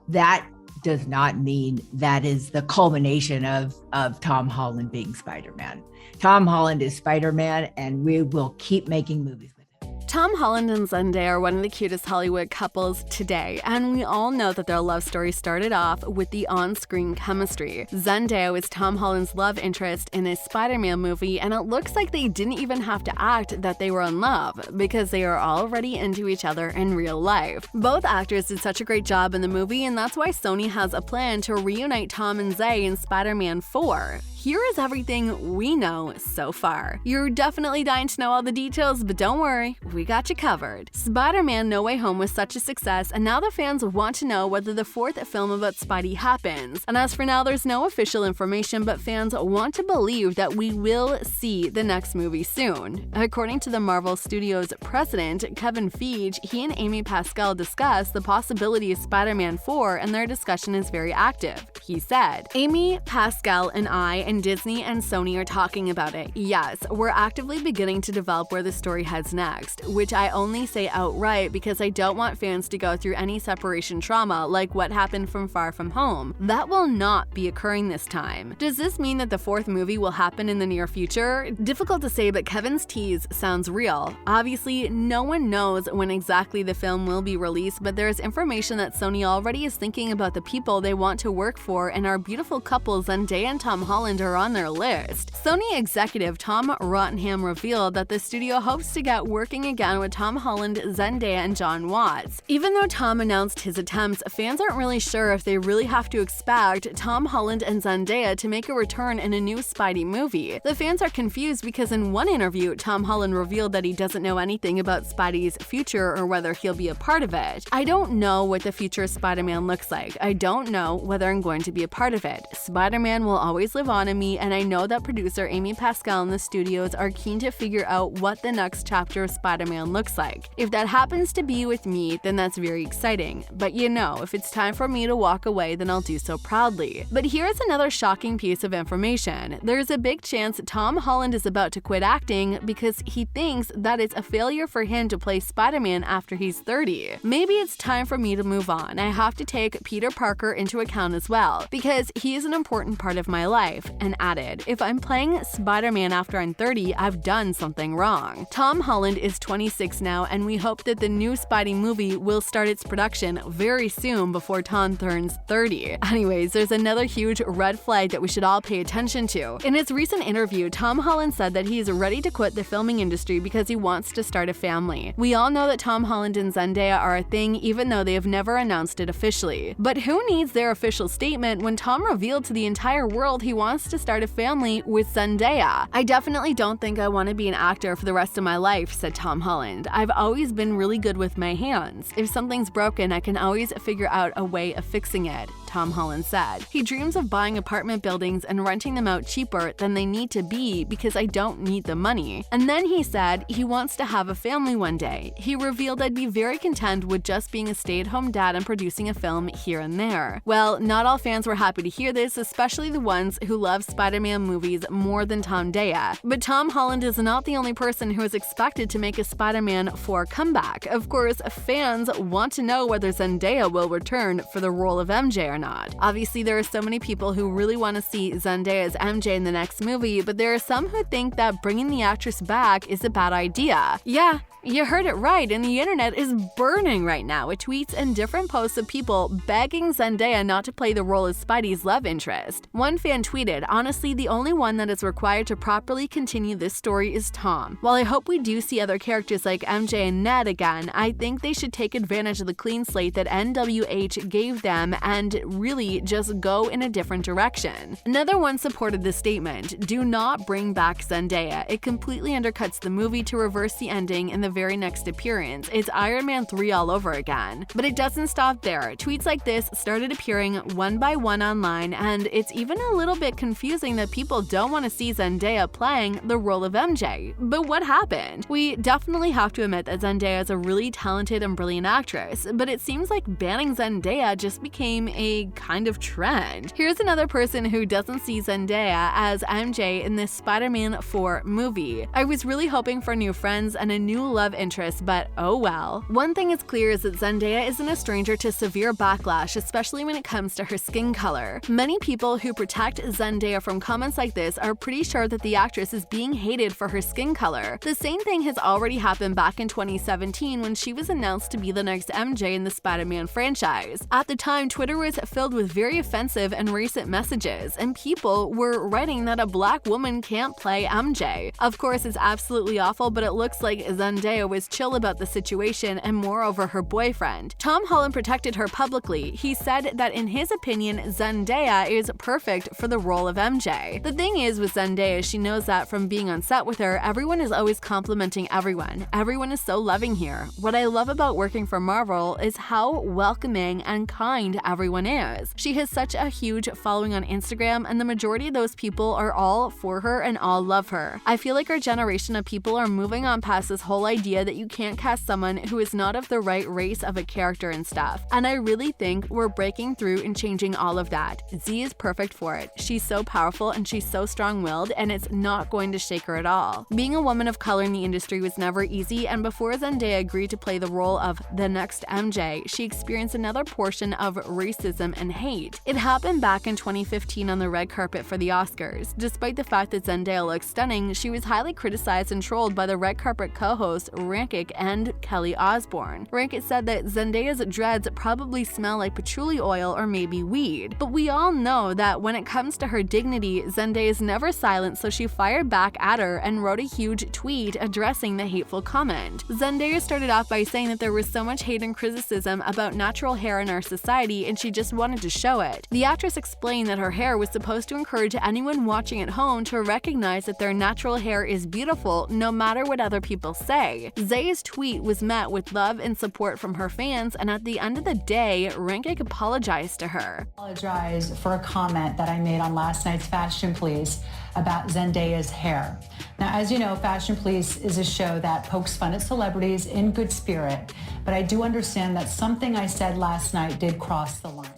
that does not mean that is the culmination of Tom Holland being Spider-Man. Tom Holland is Spider-Man, and we will keep making movies with him. Tom Holland and Zendaya are one of the cutest Hollywood couples today, and we all know that their love story started off with the on-screen chemistry. Zendaya was Tom Holland's love interest in his Spider-Man movie, and it looks like they didn't even have to act that they were in love, because they are already into each other in real life. Both actors did such a great job in the movie, and that's why Sony has a plan to reunite Tom and Zey in Spider-Man 4. Here is everything we know so far. You're definitely dying to know all the details, but don't worry, we got you covered. Spider-Man No Way Home was such a success, and now the fans want to know whether the fourth film about Spidey happens. And as for now, there's no official information, but fans want to believe that we will see the next movie soon. According to the Marvel Studios president, Kevin Feige, he and Amy Pascal discussed the possibility of Spider-Man 4, and their discussion is very active. He said, "Amy, Pascal, and I and Disney and Sony are talking about it. Yes, we're actively beginning to develop where the story heads next, which I only say outright because I don't want fans to go through any separation trauma like what happened from Far From Home. That will not be occurring this time." Does this mean that the fourth movie will happen in the near future? Difficult to say, but Kevin's tease sounds real. Obviously, no one knows when exactly the film will be released, but there is information that Sony already is thinking about the people they want to work for, and our beautiful couple Zendaya and Tom Holland are on their list. Sony executive Tom Rottenham revealed that the studio hopes to get working again with Tom Holland, Zendaya, and Jon Watts. Even though Tom announced his attempts, fans aren't really sure if they really have to expect Tom Holland and Zendaya to make a return in a new Spidey movie. The fans are confused because in one interview, Tom Holland revealed that he doesn't know anything about Spidey's future or whether he'll be a part of it. "I don't know what the future of Spider-Man looks like. I don't know whether I'm going to be a part of it. Spider-Man will always live on in me, and I know that producer Amy Pascal and the studios are keen to figure out what the next chapter of Spider-Man looks like. If that happens to be with me, then that's very exciting. But you know, if it's time for me to walk away, then I'll do so proudly." But here's another shocking piece of information. There's a big chance Tom Holland is about to quit acting because he thinks that it's a failure for him to play Spider-Man after he's 30. "Maybe it's time for me to move on. I have to take Peter Parker into account as well, because he is an important part of my life," and added, "If I'm playing Spider-Man after I'm 30, I've done something wrong." Tom Holland is 26 now, and we hope that the new Spidey movie will start its production very soon before Tom turns 30. Anyways, there's another huge red flag that we should all pay attention to. In his recent interview, Tom Holland said that he is ready to quit the filming industry because he wants to start a family. We all know that Tom Holland and Zendaya are a thing, even though they have never announced it officially. But who needs their official statement when Tom revealed to the entire world he wants to start a family with Zendaya? "I definitely don't think I want to be an actor for the rest of my life," said Tom Holland. "I've always been really good with my hands. If something's broken, I can always figure out a way of fixing it," Tom Holland said. He dreams of buying apartment buildings and renting them out cheaper than they need to be because I don't need the money. And then he said he wants to have a family one day. He revealed I'd be very content with just being a stay-at-home dad and producing a film here and there. Well, not all fans were happy to hear this, especially the ones who love Spider-Man movies more than Tom Zendaya. But Tom Holland is not the only person who is expected to make a Spider-Man 4 comeback. Of course, fans want to know whether Zendaya will return for the role of MJ or not. Obviously, there are so many people who really want to see Zendaya as MJ in the next movie, but there are some who think that bringing the actress back is a bad idea. Yeah, you heard it right, and the internet is burning right now with tweets and different posts of people begging Zendaya not to play the role as Spidey's love interest. One fan tweeted, "Honestly, the only one that is required to properly continue this story is Tom. While I hope we do see other characters like MJ and Ned again, I think they should take advantage of the clean slate that NWH gave them and really just go in a different direction." Another one supported the statement, "Do not bring back Zendaya. It completely undercuts the movie to reverse the ending in the very next appearance. It's Iron Man 3 all over again." But it doesn't stop there. Tweets like this started appearing one by one online, and it's even a little bit confusing that people don't want to see Zendaya playing the role of MJ. But what happened? We definitely have to admit that Zendaya is a really talented and brilliant actress, but it seems like banning Zendaya just became a a kind of trend. Here's another person who doesn't see Zendaya as MJ in this Spider-Man 4 movie. I was really hoping for new friends and a new love interest, but oh well. One thing is clear is that Zendaya isn't a stranger to severe backlash, especially when it comes to her skin color. Many people who protect Zendaya from comments like this are pretty sure that the actress is being hated for her skin color. The same thing has already happened back in 2017 when she was announced to be the next MJ in the Spider-Man franchise. At the time, Twitter was filled with very offensive and racist messages, and people were writing that a black woman can't play MJ. Of course, it's absolutely awful, but it looks like Zendaya was chill about the situation and more over her boyfriend. Tom Holland protected her publicly. He said that in his opinion, Zendaya is perfect for the role of MJ. The thing is with Zendaya, she knows that from being on set with her, everyone is always complimenting everyone. Everyone is so loving here. What I love about working for Marvel is how welcoming and kind everyone is. She has such a huge following on Instagram, and the majority of those people are all for her and all love her. I feel like our generation of people are moving on past this whole idea that you can't cast someone who is not of the right race of a character and stuff. And I really think we're breaking through and changing all of that. Z is perfect for it. She's so powerful and she's so strong-willed, and it's not going to shake her at all. Being a woman of color in the industry was never easy, and before Zendaya agreed to play the role of the next MJ, she experienced another portion of racism and hate. It happened back in 2015 on the red carpet for the Oscars. Despite the fact that Zendaya looks stunning, she was highly criticized and trolled by the red carpet co-hosts Rankik and Kelly Osbourne. Rankik said that Zendaya's dreads probably smell like patchouli oil or maybe weed. But we all know that when it comes to her dignity, Zendaya is never silent, so she fired back at her and wrote a huge tweet addressing the hateful comment. Zendaya started off by saying that there was so much hate and criticism about natural hair in our society, and she just wanted to show it. The actress explained that her hair was supposed to encourage anyone watching at home to recognize that their natural hair is beautiful no matter what other people say. Zey's tweet was met with love and support from her fans, and at the end of the day, Rankik apologized to her. I apologize for a comment that I made on last night's Fashion Police about Zendaya's hair. Now, as you know, Fashion Police is a show that pokes fun at celebrities in good spirit, but I do understand that something I said last night did cross the line.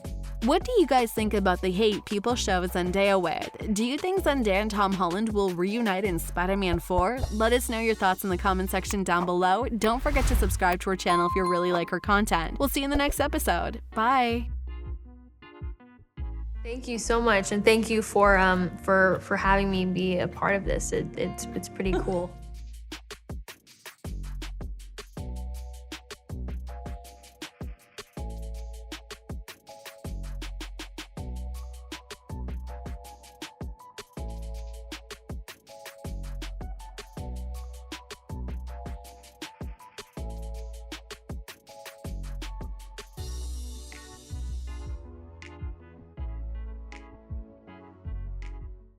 What do you guys think about the hate people show Zendaya with? Do you think Zendaya and Tom Holland will reunite in Spider-Man 4? Let us know your thoughts in the comment section down below. Don't forget to subscribe to our channel if you really like her content. We'll see you in the next episode. Bye! Thank you so much, and thank you for having me be a part of this. It's pretty cool.